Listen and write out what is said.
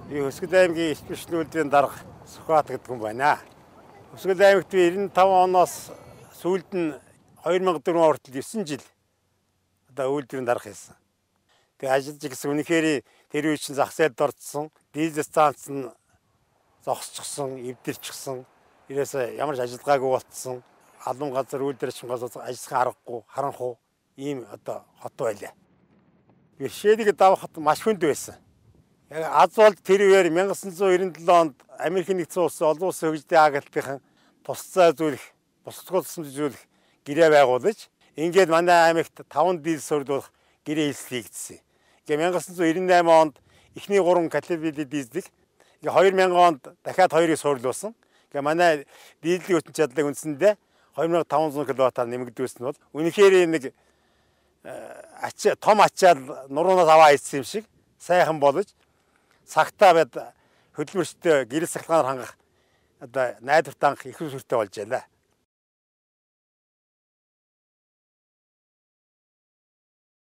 Би Өсгөл аймгийн спешиал үйлдвэрийн дарга Сүхбаат гэдэг хүн байна. Өсгөл аймагт би 95 оноос сүүлд нь 2004 он хүртэл 9 жил үйлдвэрийн дарга хийсэн. Тэгээ ажиллаж гэсэн үнэхээр тэр үе чинь зах зээлд орцсон, дизель станц нь зогсчихсон, эвдэрчихсэн. Ирээсээ ямар ч ажиллагаагүй болцсон. Албан газар үйлдвэрчин газар ажиллах аргагүй, харанхуй ийм хот байлаа. Бэрхшээлийг давахад маш хүнд байсан. Яг аз бол тэр үеэр 1997 онд Америкийн нэгдсэн улсын олон улсын хөгжлийн агентлагийн тусцаа зүйлэх, босцгол тусламжуулах гэрээ байгуулж, ингээд манай аймагт 5 дизель сурлуулах гэрээ хэлсэл хийгдсэн. Ингээ 1998 онд эхний 3 категори дизелийг 2000 онд дахиад 2-ыг сурлуулсан. Ингээ манай дизелийн хүчин чадлыг үндсэндээ 2500 кВт-аар нэмэгдүүлсэн бол үнэхээр нэг том ачаал нуруунаас аваа ийдсэн юм шиг сайхан болж цагтаа бод хөдөлмөрчтэй гэрэл сахилгаанаар хангах найдварт анх их усүртэй болж байлаа.